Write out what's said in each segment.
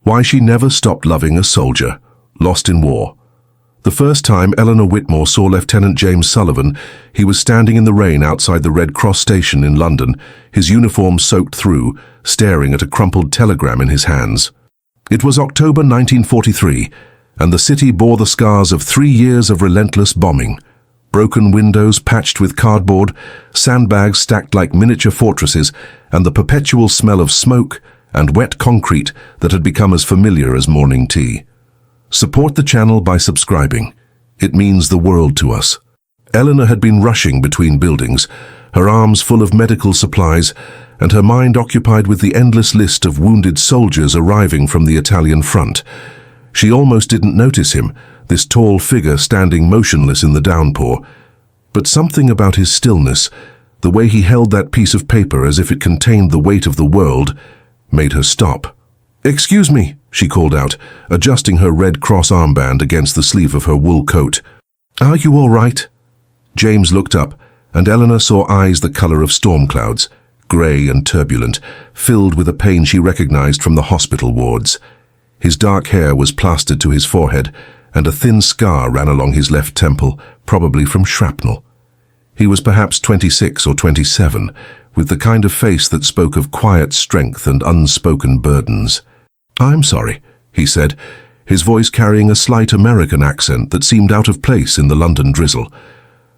Why she never stopped loving a soldier, lost in war. The first time Eleanor Whitmore saw Lieutenant James Sullivan, he was standing in the rain outside the Red Cross station in London, his uniform soaked through, staring at a crumpled telegram in his hands. It was October 1943, and the city bore the scars of 3 years of relentless bombing. Broken windows patched with cardboard, sandbags stacked like miniature fortresses, and the perpetual smell of smoke and wet concrete that had become as familiar as morning tea. Support the channel by subscribing. It means the world to us. Eleanor had been rushing between buildings, her arms full of medical supplies, and her mind occupied with the endless list of wounded soldiers arriving from the Italian front. She almost didn't notice him, this tall figure standing motionless in the downpour. But something about his stillness, the way he held that piece of paper as if it contained the weight of the world, made her stop. "Excuse me," she called out, adjusting her Red Cross armband against the sleeve of her wool coat. "Are you all right?" James looked up, and Eleanor saw eyes the color of storm clouds, grey and turbulent, filled with a pain she recognized from the hospital wards. His dark hair was plastered to his forehead, and a thin scar ran along his left temple, probably from shrapnel. He was perhaps 26 or 27, with the kind of face that spoke of quiet strength and unspoken burdens. "I'm sorry," he said, his voice carrying a slight American accent that seemed out of place in the London drizzle.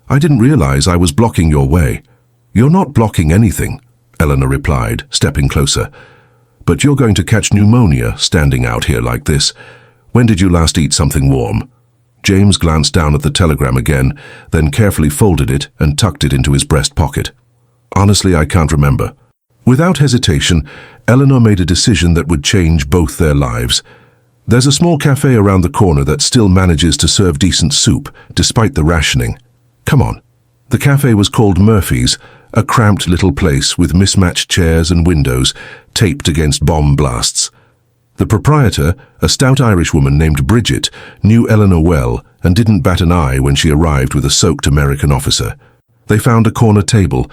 "I didn't realize I was blocking your way." "You're not blocking anything," Eleanor replied, stepping closer. "But you're going to catch pneumonia standing out here like this. When did you last eat something warm?" James glanced down at the telegram again, then carefully folded it and tucked it into his breast pocket. "Honestly, I can't remember." Without hesitation, Eleanor made a decision that would change both their lives. "There's a small cafe around the corner that still manages to serve decent soup, despite the rationing. Come on." The cafe was called Murphy's, a cramped little place with mismatched chairs and windows taped against bomb blasts. The proprietor, a stout Irish woman named Bridget, knew Eleanor well and didn't bat an eye when she arrived with a soaked American officer. They found a corner table,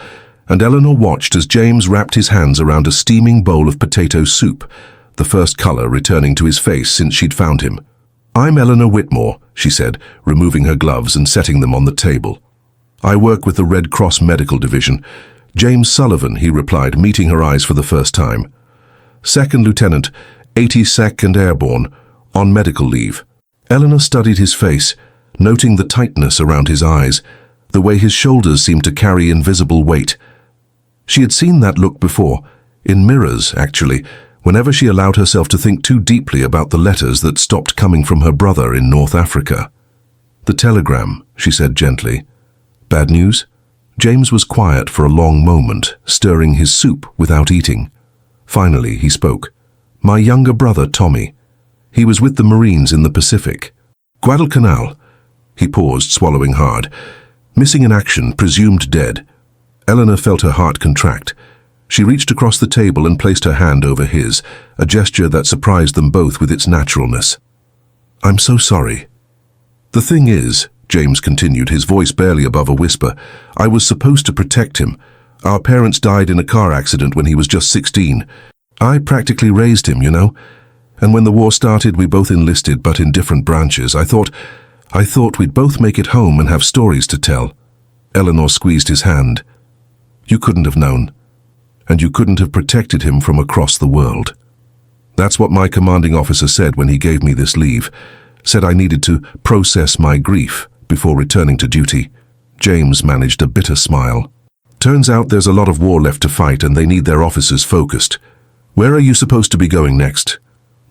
and Eleanor watched as James wrapped his hands around a steaming bowl of potato soup, the first color returning to his face since she'd found him. "I'm Eleanor Whitmore," she said, removing her gloves and setting them on the table. "I work with the Red Cross Medical Division." "James Sullivan," he replied, meeting her eyes for the first time. "Second Lieutenant, 82nd Airborne, on medical leave." Eleanor studied his face, noting the tightness around his eyes, the way his shoulders seemed to carry invisible weight. She had seen that look before, in mirrors, actually, whenever she allowed herself to think too deeply about the letters that stopped coming from her brother in North Africa. "The telegram," she said gently. "Bad news?" James was quiet for a long moment, stirring his soup without eating. Finally, he spoke. "My younger brother, Tommy. He was with the Marines in the Pacific. Guadalcanal." He paused, swallowing hard. "Missing in action, presumed dead." Eleanor felt her heart contract. She reached across the table and placed her hand over his, a gesture that surprised them both with its naturalness. "I'm so sorry." "The thing is," James continued, his voice barely above a whisper, "I was supposed to protect him. Our parents died in a car accident when he was just 16. I practically raised him, you know. And when the war started, we both enlisted, but in different branches. I thought we'd both make it home and have stories to tell." Eleanor squeezed his hand. "You couldn't have known. And you couldn't have protected him from across the world." "That's what my commanding officer said when he gave me this leave. Said I needed to process my grief before returning to duty." James managed a bitter smile. "Turns out there's a lot of war left to fight and they need their officers focused. Where are you supposed to be going next?"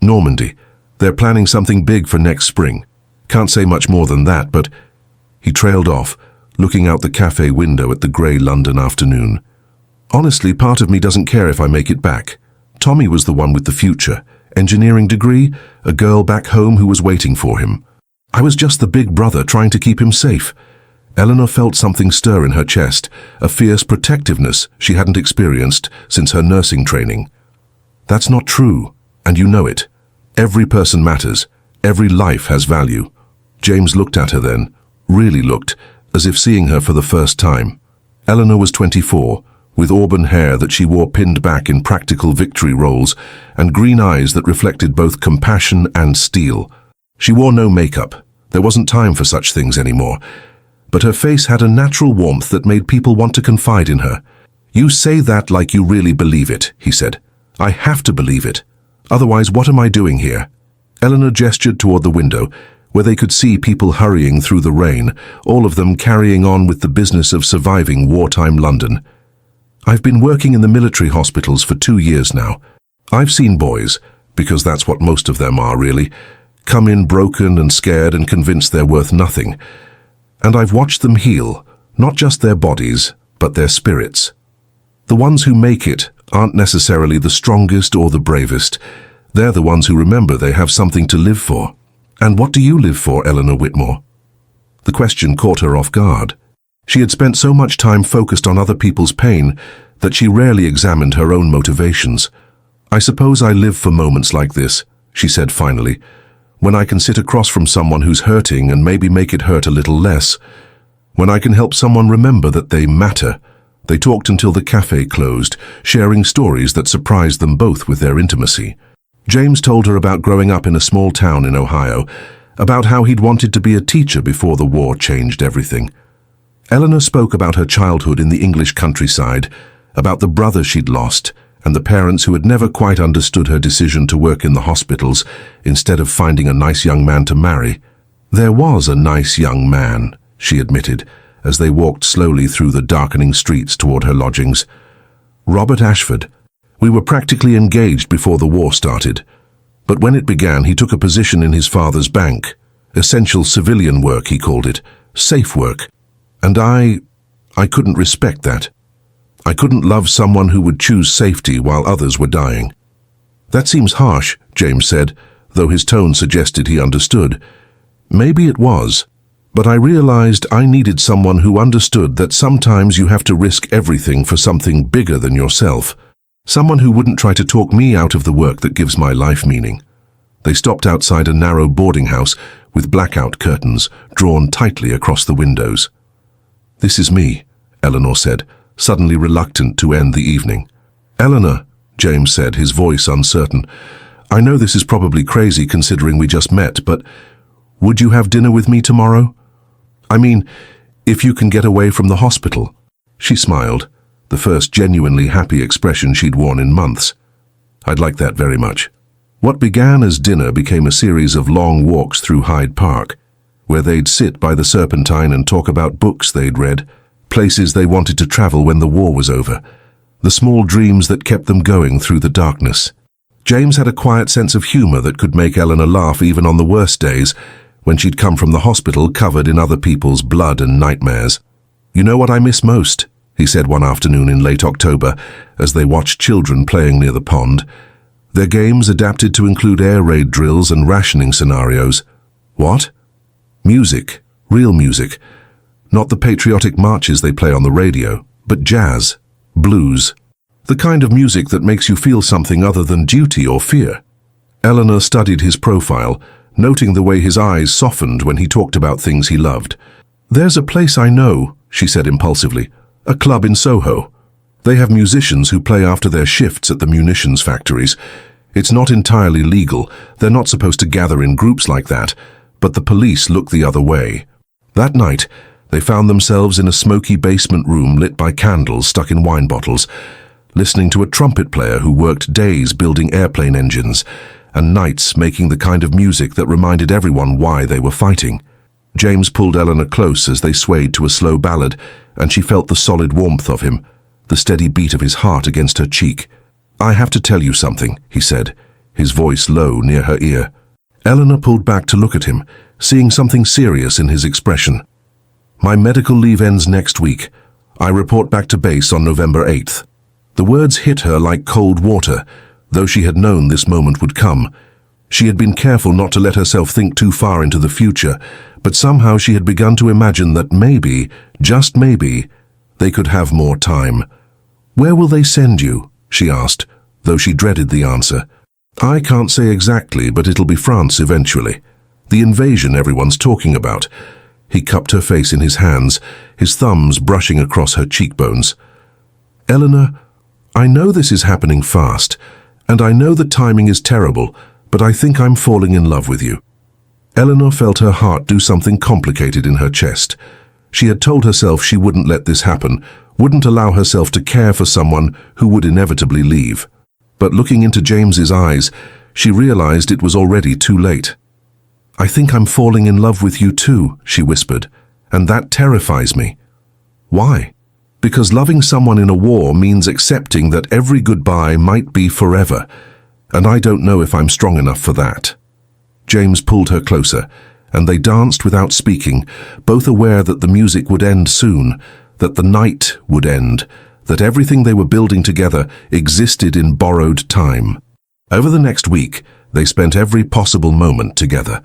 "Normandy. They're planning something big for next spring. Can't say much more than that, but..." He trailed off, looking out the cafe window at the grey London afternoon. "Honestly, part of me doesn't care if I make it back. Tommy was the one with the future. Engineering degree, a girl back home who was waiting for him. I was just the big brother trying to keep him safe." Eleanor felt something stir in her chest, a fierce protectiveness she hadn't experienced since her nursing training. "That's not true, and you know it. Every person matters. Every life has value." James looked at her then, really looked, as if seeing her for the first time. Eleanor was 24, with auburn hair that she wore pinned back in practical victory rolls, and green eyes that reflected both compassion and steel. She wore no makeup. There wasn't time for such things anymore. But her face had a natural warmth that made people want to confide in her. "You say that like you really believe it," he said. "I have to believe it. Otherwise, what am I doing here?" Eleanor gestured toward the window, where they could see people hurrying through the rain, all of them carrying on with the business of surviving wartime London. "I've been working in the military hospitals for 2 years now. I've seen boys, because that's what most of them are really, come in broken and scared and convinced they're worth nothing. And I've watched them heal, not just their bodies, but their spirits. The ones who make it aren't necessarily the strongest or the bravest. They're the ones who remember they have something to live for." "And what do you live for, Eleanor Whitmore?" The question caught her off guard. She had spent so much time focused on other people's pain that she rarely examined her own motivations. "I suppose I live for moments like this," she said finally, "when I can sit across from someone who's hurting and maybe make it hurt a little less. When I can help someone remember that they matter." They talked until the cafe closed, sharing stories that surprised them both with their intimacy. James told her about growing up in a small town in Ohio, about how he'd wanted to be a teacher before the war changed everything. Eleanor spoke about her childhood in the English countryside, about the brother she'd lost, and the parents who had never quite understood her decision to work in the hospitals instead of finding a nice young man to marry. "There was a nice young man," she admitted, as they walked slowly through the darkening streets toward her lodgings. "Robert Ashford. We were practically engaged before the war started. But when it began, he took a position in his father's bank. Essential civilian work, he called it. Safe work. And I couldn't respect that. I couldn't love someone who would choose safety while others were dying." "That seems harsh," James said, though his tone suggested he understood. "Maybe it was. But I realized I needed someone who understood that sometimes you have to risk everything for something bigger than yourself. Someone who wouldn't try to talk me out of the work that gives my life meaning." They stopped outside a narrow boarding house with blackout curtains drawn tightly across the windows. "This is me," Eleanor said, suddenly reluctant to end the evening. "Eleanor," James said, his voice uncertain, "I know this is probably crazy considering we just met, but would you have dinner with me tomorrow? I mean, if you can get away from the hospital." She smiled, the first genuinely happy expression she'd worn in months. "I'd like that very much." What began as dinner became a series of long walks through Hyde Park, where they'd sit by the Serpentine and talk about books they'd read, places they wanted to travel when the war was over, the small dreams that kept them going through the darkness. James had a quiet sense of humor that could make Eleanor laugh even on the worst days, when she'd come from the hospital covered in other people's blood and nightmares. "You know what I miss most?" he said one afternoon in late October, as they watched children playing near the pond. Their games adapted to include air raid drills and rationing scenarios. "What?" "Music. Real music. Not the patriotic marches they play on the radio, but jazz, blues. The kind of music that makes you feel something other than duty or fear." Eleanor studied his profile, noting the way his eyes softened when he talked about things he loved. "There's a place I know," she said impulsively, "a club in Soho. They have musicians who play after their shifts at the munitions factories. It's not entirely legal, they're not supposed to gather in groups like that, but the police look the other way." That night, they found themselves in a smoky basement room lit by candles stuck in wine bottles, listening to a trumpet player who worked days building airplane engines, and nights making the kind of music that reminded everyone why they were fighting. James pulled Eleanor close as they swayed to a slow ballad, and she felt the solid warmth of him, the steady beat of his heart against her cheek. "I have to tell you something," he said, his voice low near her ear. Eleanor pulled back to look at him, seeing something serious in his expression. "My medical leave ends next week. I report back to base on November 8th. The words hit her like cold water, though she had known this moment would come. She had been careful not to let herself think too far into the future, but somehow she had begun to imagine that maybe, just maybe, they could have more time. "Where will they send you?" she asked, though she dreaded the answer. "I can't say exactly, but it'll be France eventually. The invasion everyone's talking about." He cupped her face in his hands, his thumbs brushing across her cheekbones. Eleanor, I know this is happening fast, and I know the timing is terrible, but I think I'm falling in love with you. Eleanor felt her heart do something complicated in her chest. She had told herself she wouldn't let this happen, wouldn't allow herself to care for someone who would inevitably leave. But looking into James's eyes, she realized it was already too late. I think I'm falling in love with you too, she whispered, and that terrifies me. Why? Because loving someone in a war means accepting that every goodbye might be forever, and I don't know if I'm strong enough for that. James pulled her closer, and they danced without speaking, both aware that the music would end soon, that the night would end, that everything they were building together existed in borrowed time. Over the next week, they spent every possible moment together.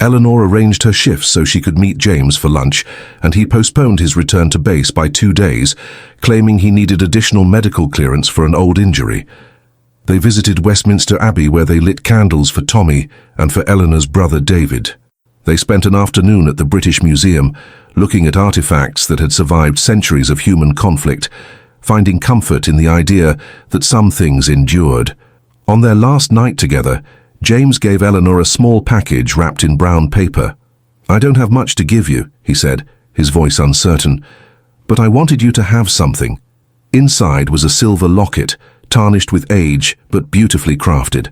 Eleanor arranged her shifts so she could meet James for lunch, and he postponed his return to base by 2 days, claiming he needed additional medical clearance for an old injury. They visited Westminster Abbey, where they lit candles for Tommy and for Eleanor's brother David. They spent an afternoon at the British Museum, looking at artifacts that had survived centuries of human conflict, finding comfort in the idea that some things endured. On their last night together, James gave Eleanor a small package wrapped in brown paper. I don't have much to give you, he said, his voice uncertain, but I wanted you to have something. Inside was a silver locket, tarnished with age but beautifully crafted.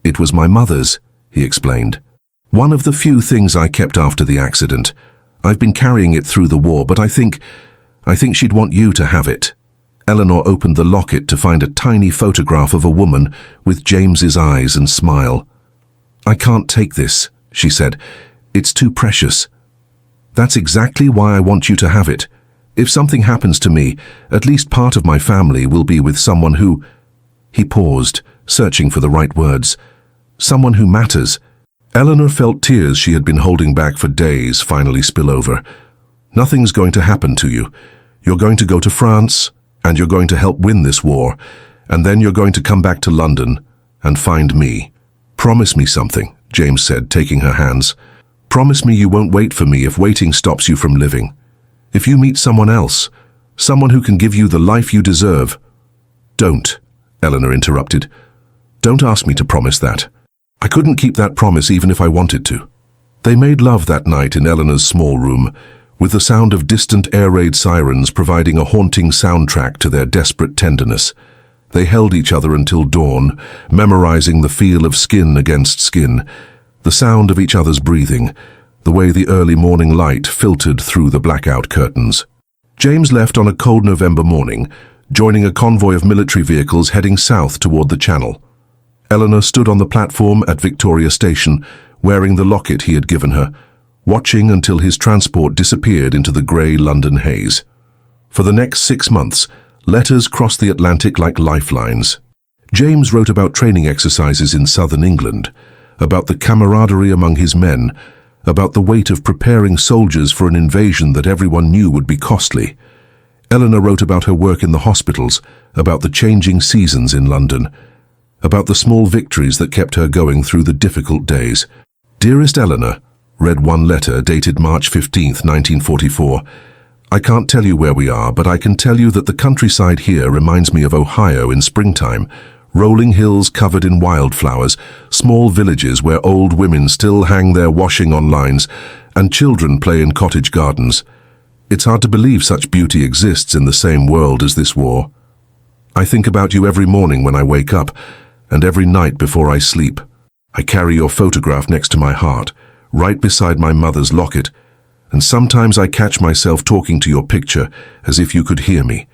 It was my mother's, he explained. One of the few things I kept after the accident. I've been carrying it through the war, but I think she'd want you to have it. Eleanor opened the locket to find a tiny photograph of a woman with James's eyes and smile. I can't take this, she said. It's too precious. That's exactly why I want you to have it. If something happens to me, at least part of my family will be with someone who... He paused, searching for the right words. Someone who matters. Eleanor felt tears she had been holding back for days finally spill over. Nothing's going to happen to you. You're going to go to France, and you're going to help win this war, and then you're going to come back to London and find me. Promise me something, James said, taking her hands. Promise me you won't wait for me if waiting stops you from living. If you meet someone else, someone who can give you the life you deserve. Don't, Eleanor interrupted. Don't ask me to promise that. I couldn't keep that promise even if I wanted to. They made love that night in Eleanor's small room, with the sound of distant air raid sirens providing a haunting soundtrack to their desperate tenderness. They held each other until dawn, memorizing the feel of skin against skin, the sound of each other's breathing, the way the early morning light filtered through the blackout curtains. James left on a cold November morning, joining a convoy of military vehicles heading south toward the Channel. Eleanor stood on the platform at Victoria Station, wearing the locket he had given her, watching until his transport disappeared into the grey London haze. For the next 6 months, letters crossed the Atlantic like lifelines. James wrote about training exercises in southern England, about the camaraderie among his men, about the weight of preparing soldiers for an invasion that everyone knew would be costly. Eleanor wrote about her work in the hospitals, about the changing seasons in London, about the small victories that kept her going through the difficult days. Dearest Eleanor, read one letter dated March 15, 1944. I can't tell you where we are, but I can tell you that the countryside here reminds me of Ohio in springtime. Rolling hills covered in wildflowers, small villages where old women still hang their washing on lines, and children play in cottage gardens. It's hard to believe such beauty exists in the same world as this war. I think about you every morning when I wake up, and every night before I sleep. I carry your photograph next to my heart, right beside my mother's locket, and sometimes I catch myself talking to your picture as if you could hear me.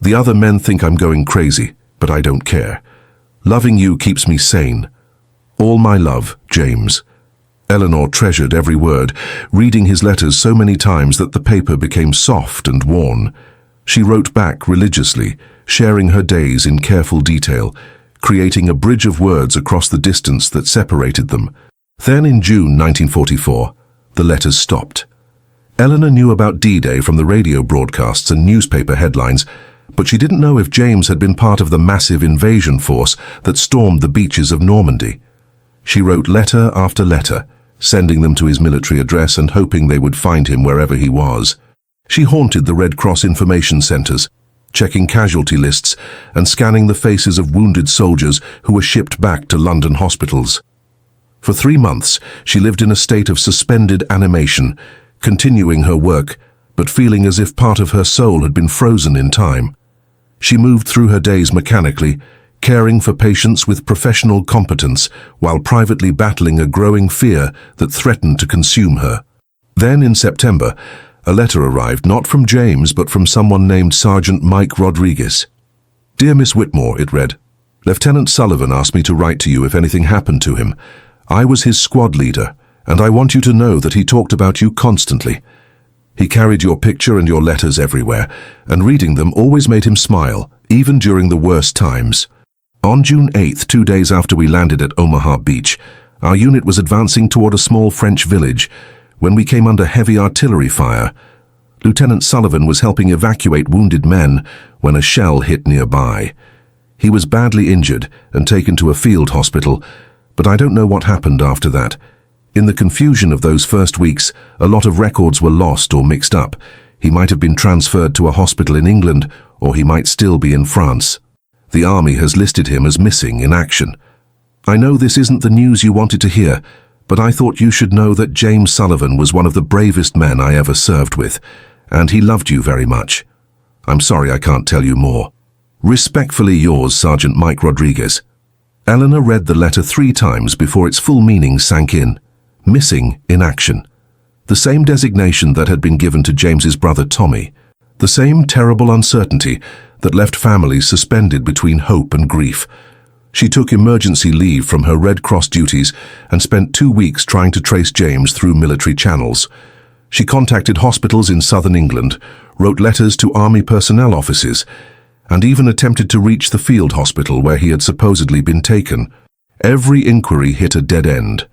The other men think I'm going crazy, but I don't care. Loving you keeps me sane. All my love, James. Eleanor treasured every word, reading his letters so many times that the paper became soft and worn. She wrote back religiously, sharing her days in careful detail, creating a bridge of words across the distance that separated them. Then in June 1944, the letters stopped. Eleanor knew about D-Day from the radio broadcasts and newspaper headlines, but she didn't know if James had been part of the massive invasion force that stormed the beaches of Normandy. She wrote letter after letter, sending them to his military address and hoping they would find him wherever he was. She haunted the Red Cross information centers, checking casualty lists and scanning the faces of wounded soldiers who were shipped back to London hospitals. For 3 months, she lived in a state of suspended animation, continuing her work, but feeling as if part of her soul had been frozen in time. She moved through her days mechanically, caring for patients with professional competence while privately battling a growing fear that threatened to consume her. Then, in September, a letter arrived not from James but from someone named Sergeant Mike Rodriguez. "Dear Miss Whitmore," it read, "Lieutenant Sullivan asked me to write to you if anything happened to him. I was his squad leader, and I want you to know that he talked about you constantly. He carried your picture and your letters everywhere, and reading them always made him smile, even during the worst times." On June 8th, 2 days after we landed at Omaha Beach, our unit was advancing toward a small French village when we came under heavy artillery fire. Lieutenant Sullivan was helping evacuate wounded men when a shell hit nearby. He was badly injured and taken to a field hospital, but I don't know what happened after that. In the confusion of those first weeks, a lot of records were lost or mixed up. He might have been transferred to a hospital in England, or he might still be in France. The army has listed him as missing in action. I know this isn't the news you wanted to hear, but I thought you should know that James Sullivan was one of the bravest men I ever served with, and he loved you very much. I'm sorry I can't tell you more. Respectfully yours, Sergeant Mike Rodriguez. Eleanor read the letter 3 times before its full meaning sank in. Missing in action. The same designation that had been given to James's brother Tommy. The same terrible uncertainty that left families suspended between hope and grief. She took emergency leave from her Red Cross duties and spent 2 weeks trying to trace James through military channels. She contacted hospitals in southern England, wrote letters to army personnel offices, and even attempted to reach the field hospital where he had supposedly been taken. Every inquiry hit a dead end,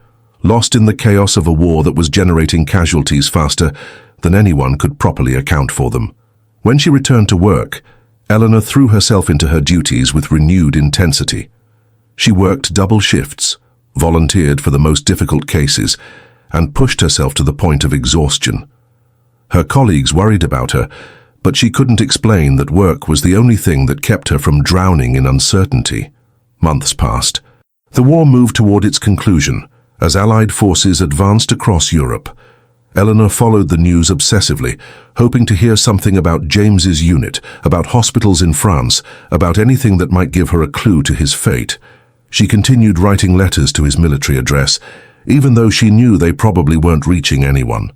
lost in the chaos of a war that was generating casualties faster than anyone could properly account for them. When she returned to work, Eleanor threw herself into her duties with renewed intensity. She worked double shifts, volunteered for the most difficult cases, and pushed herself to the point of exhaustion. Her colleagues worried about her, but she couldn't explain that work was the only thing that kept her from drowning in uncertainty. Months passed. The war moved toward its conclusion as Allied forces advanced across Europe. Eleanor followed the news obsessively, hoping to hear something about James's unit, about hospitals in France, about anything that might give her a clue to his fate. She continued writing letters to his military address, even though she knew they probably weren't reaching anyone.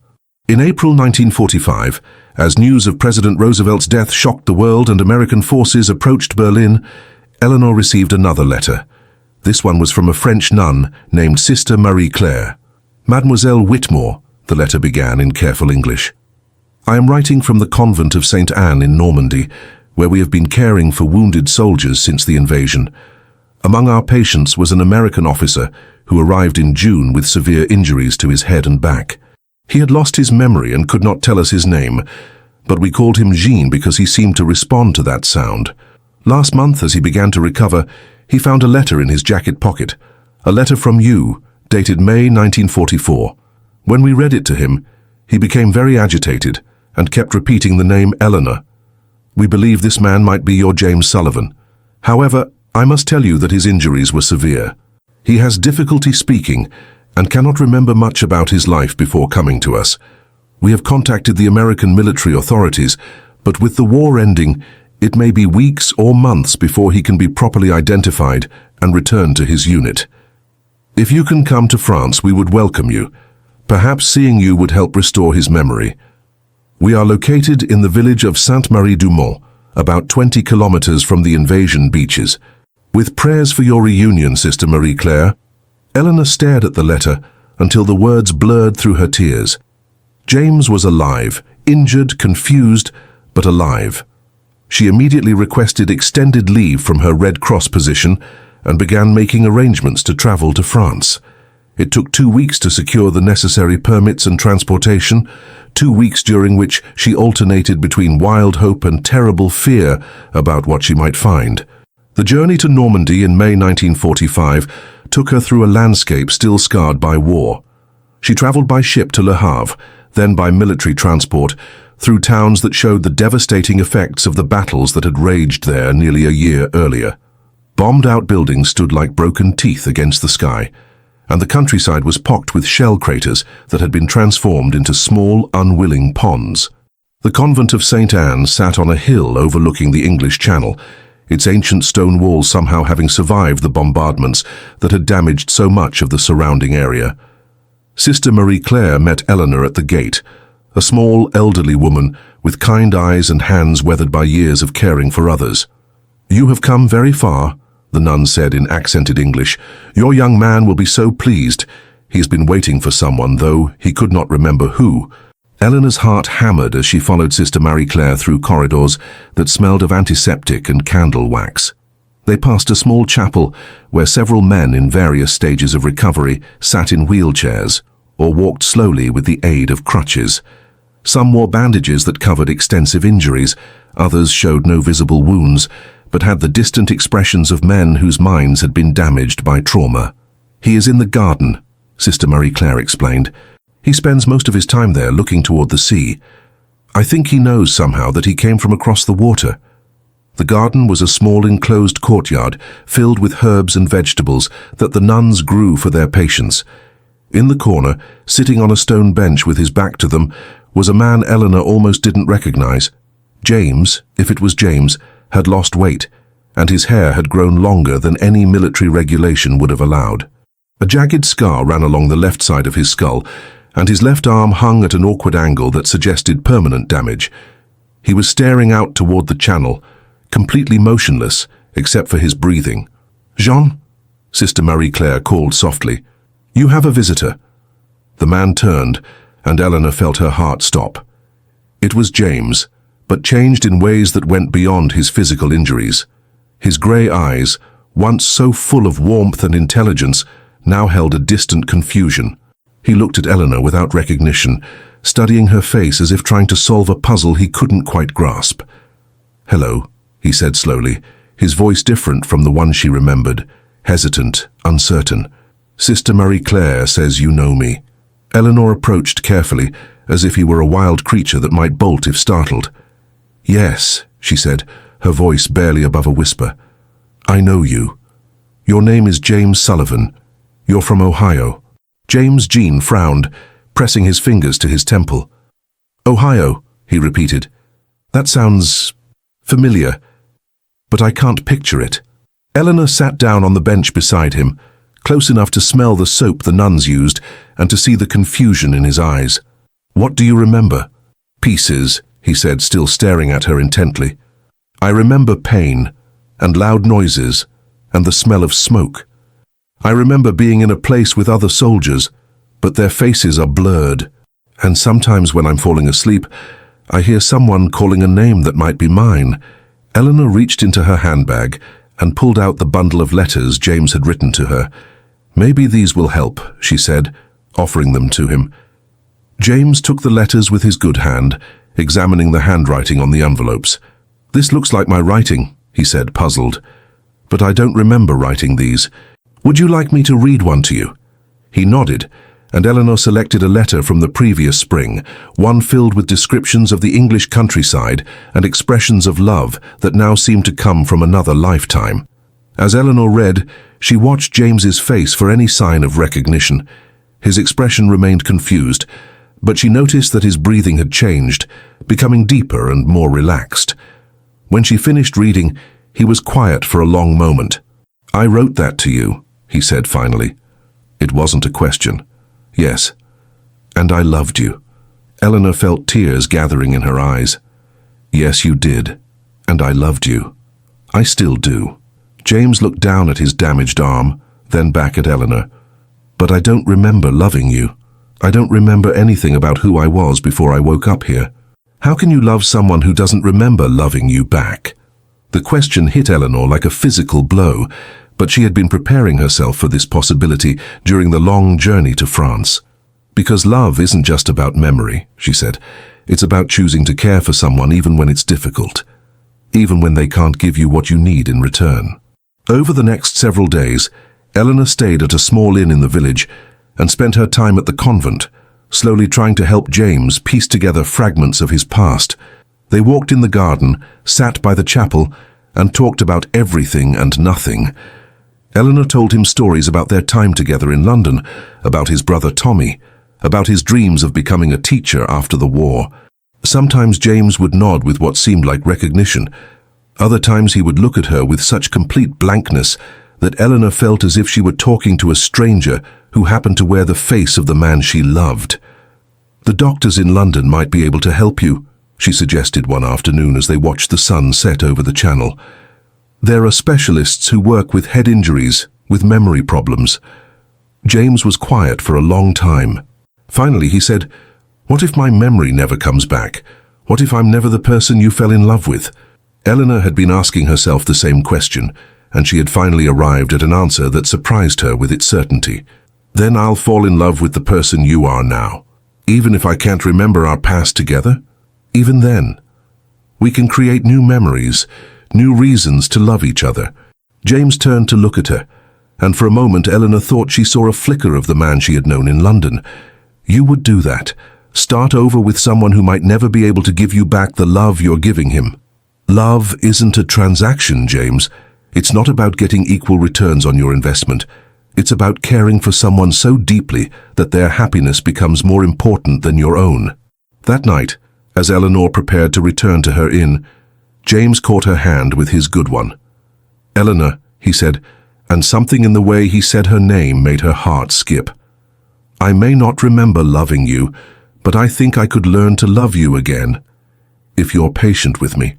In April 1945, as news of President Roosevelt's death shocked the world and American forces approached Berlin, Eleanor received another letter. This one was from a French nun named Sister Marie-Claire. "Mademoiselle Whitmore," the letter began in careful English. "I am writing from the convent of St. Anne in Normandy, where we have been caring for wounded soldiers since the invasion. Among our patients was an American officer who arrived in June with severe injuries to his head and back. He had lost his memory and could not tell us his name, but we called him Jean because he seemed to respond to that sound. Last month, as he began to recover, he found a letter in his jacket pocket, a letter from you, dated May 1944. When we read it to him, he became very agitated and kept repeating the name Eleanor. We believe this man might be your James Sullivan. However, I must tell you that his injuries were severe. He has difficulty speaking and cannot remember much about his life before coming to us. We have contacted the American military authorities, but with the war ending, it may be weeks or months before he can be properly identified and return to his unit. If you can come to France, we would welcome you. Perhaps seeing you would help restore his memory. We are located in the village of Sainte-Marie-du-Mont, about 20 kilometers from the invasion beaches. With prayers for your reunion, Sister Marie-Claire." Eleanor stared at the letter until the words blurred through her tears. James was alive, injured, confused, but alive. She immediately requested extended leave from her Red Cross position and began making arrangements to travel to France. It took 2 weeks to secure the necessary permits and transportation, 2 weeks during which she alternated between wild hope and terrible fear about what she might find. The journey to Normandy in May 1945 took her through a landscape still scarred by war. She traveled by ship to Le Havre, then by military transport, through towns that showed the devastating effects of the battles that had raged there nearly a year earlier. Bombed-out buildings stood like broken teeth against the sky, and the countryside was pocked with shell craters that had been transformed into small, unwilling ponds. The convent of St. Anne sat on a hill overlooking the English Channel, its ancient stone walls somehow having survived the bombardments that had damaged so much of the surrounding area. Sister Marie-Claire met Eleanor at the gate, a small, elderly woman with kind eyes and hands weathered by years of caring for others. "You have come very far," the nun said in accented English. "Your young man will be so pleased. He's been waiting for someone, though he could not remember who." Eleanor's heart hammered as she followed Sister Marie-Claire through corridors that smelled of antiseptic and candle wax. They passed a small chapel where several men in various stages of recovery sat in wheelchairs or walked slowly with the aid of crutches. Some wore bandages that covered extensive injuries, others showed no visible wounds, but had the distant expressions of men whose minds had been damaged by trauma. "He is in the garden," Sister Marie-Claire explained. "He spends most of his time there looking toward the sea. I think he knows somehow that he came from across the water." The garden was a small enclosed courtyard filled with herbs and vegetables that the nuns grew for their patients. In the corner, sitting on a stone bench with his back to them, was a man Eleanor almost didn't recognize. James, if it was James, had lost weight, and his hair had grown longer than any military regulation would have allowed. A jagged scar ran along the left side of his skull, and his left arm hung at an awkward angle that suggested permanent damage. He was staring out toward the channel, completely motionless, except for his breathing. "Jean?" Sister Marie-Claire called softly. "You have a visitor." The man turned, and Eleanor felt her heart stop. It was James, but changed in ways that went beyond his physical injuries. His grey eyes, once so full of warmth and intelligence, now held a distant confusion. He looked at Eleanor without recognition, studying her face as if trying to solve a puzzle he couldn't quite grasp. "Hello," he said slowly, his voice different from the one she remembered, hesitant, uncertain. "Sister Marie-Claire says you know me." Eleanor approached carefully, as if he were a wild creature that might bolt if startled. "Yes," she said, her voice barely above a whisper. "I know you. Your name is James Sullivan. You're from Ohio." James Jean frowned, pressing his fingers to his temple. "Ohio," he repeated. "That sounds familiar, but I can't picture it." Eleanor sat down on the bench beside him, close enough to smell the soap the nuns used and to see the confusion in his eyes. "What do you remember?" "Pieces," he said, still staring at her intently. "I remember pain, and loud noises, and the smell of smoke. I remember being in a place with other soldiers, but their faces are blurred, and sometimes when I'm falling asleep, I hear someone calling a name that might be mine." Eleanor reached into her handbag and pulled out the bundle of letters James had written to her. "Maybe these will help," she said, offering them to him. James took the letters with his good hand, examining the handwriting on the envelopes. "This looks like my writing," he said, puzzled. "But I don't remember writing these. Would you like me to read one to you?" He nodded, and Eleanor selected a letter from the previous spring, one filled with descriptions of the English countryside and expressions of love that now seemed to come from another lifetime. As Eleanor read, she watched James's face for any sign of recognition. His expression remained confused, but she noticed that his breathing had changed, becoming deeper and more relaxed. When she finished reading, he was quiet for a long moment. "I wrote that to you," he said finally. It wasn't a question. "Yes, and I loved you." Eleanor felt tears gathering in her eyes. "Yes, you did, and I loved you. I still do." James looked down at his damaged arm, then back at Eleanor. "But I don't remember loving you. I don't remember anything about who I was before I woke up here. How can you love someone who doesn't remember loving you back?" The question hit Eleanor like a physical blow, but she had been preparing herself for this possibility during the long journey to France. "Because love isn't just about memory," she said. "It's about choosing to care for someone even when it's difficult, even when they can't give you what you need in return." Over the next several days, Eleanor stayed at a small inn in the village and spent her time at the convent, slowly trying to help James piece together fragments of his past. They walked in the garden, sat by the chapel, and talked about everything and nothing. Eleanor told him stories about their time together in London, about his brother Tommy, about his dreams of becoming a teacher after the war. Sometimes James would nod with what seemed like recognition. Other times he would look at her with such complete blankness that Eleanor felt as if she were talking to a stranger who happened to wear the face of the man she loved. "The doctors in London might be able to help you," she suggested one afternoon as they watched the sun set over the channel. "There are specialists who work with head injuries, with memory problems." James was quiet for a long time. Finally he said, "What if my memory never comes back? What if I'm never the person you fell in love with?" Eleanor had been asking herself the same question, and she had finally arrived at an answer that surprised her with its certainty. "Then I'll fall in love with the person you are now. Even if I can't remember our past together, even then. We can create new memories, new reasons to love each other." James turned to look at her, and for a moment Eleanor thought she saw a flicker of the man she had known in London. "You would do that? Start over with someone who might never be able to give you back the love you're giving him?" "Love isn't a transaction, James. It's not about getting equal returns on your investment. It's about caring for someone so deeply that their happiness becomes more important than your own." That night, as Eleanor prepared to return to her inn, James caught her hand with his good one. "Eleanor," he said, and something in the way he said her name made her heart skip. "I may not remember loving you, but I think I could learn to love you again. If you're patient with me."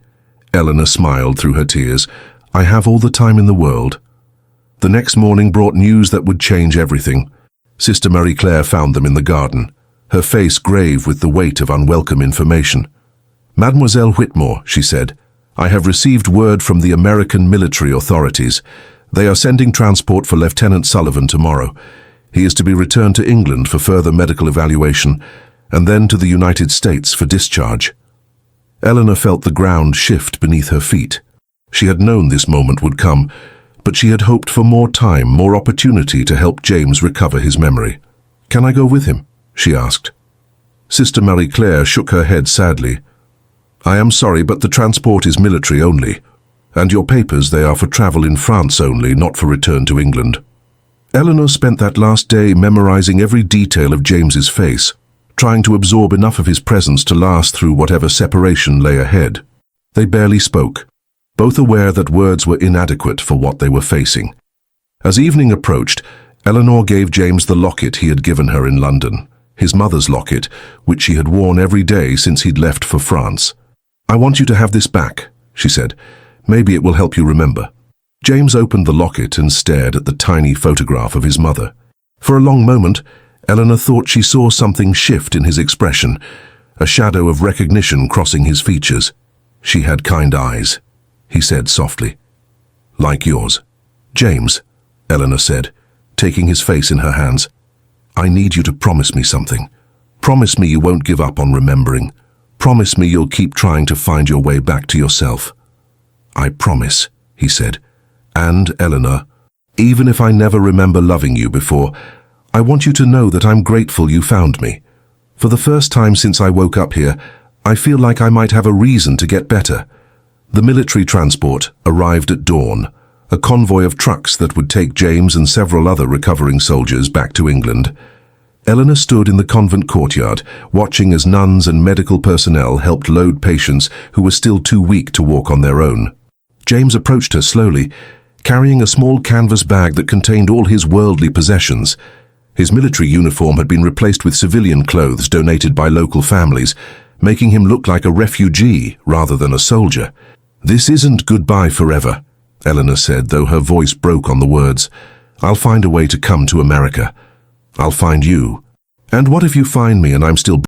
Eleanor smiled through her tears. "I have all the time in the world." The next morning brought news that would change everything. Sister Marie Claire found them in the garden, her face grave with the weight of unwelcome information. "Mademoiselle Whitmore," she said, "I have received word from the American military authorities. They are sending transport for Lieutenant Sullivan tomorrow. He is to be returned to England for further medical evaluation, and then to the United States for discharge." Eleanor felt the ground shift beneath her feet. She had known this moment would come, but she had hoped for more time, more opportunity to help James recover his memory. "Can I go with him?" she asked. Sister Marie Claire shook her head sadly. "I am sorry, but the transport is military only, and your papers, they are for travel in France only, not for return to England." Eleanor spent that last day memorizing every detail of James's face, trying to absorb enough of his presence to last through whatever separation lay ahead. They barely spoke, both aware that words were inadequate for what they were facing. As evening approached, Eleanor gave James the locket he had given her in London, his mother's locket, which she had worn every day since he'd left for France. "I want you to have this back," she said. "Maybe it will help you remember." James opened the locket and stared at the tiny photograph of his mother. For a long moment, Eleanor thought she saw something shift in his expression, a shadow of recognition crossing his features. "She had kind eyes," he said softly. "Like yours." "James," Eleanor said, taking his face in her hands, "I need you to promise me something. Promise me you won't give up on remembering. Promise me you'll keep trying to find your way back to yourself." "I promise," he said. "And, Eleanor, even if I never remember loving you before, I want you to know that I'm grateful you found me. For the first time since I woke up here, I feel like I might have a reason to get better." The military transport arrived at dawn, a convoy of trucks that would take James and several other recovering soldiers back to England. Eleanor stood in the convent courtyard, watching as nuns and medical personnel helped load patients who were still too weak to walk on their own. James approached her slowly, carrying a small canvas bag that contained all his worldly possessions. His military uniform had been replaced with civilian clothes donated by local families, making him look like a refugee rather than a soldier. "This isn't goodbye forever," Eleanor said, though her voice broke on the words. "I'll find a way to come to America. I'll find you. And what if you find me and I'm still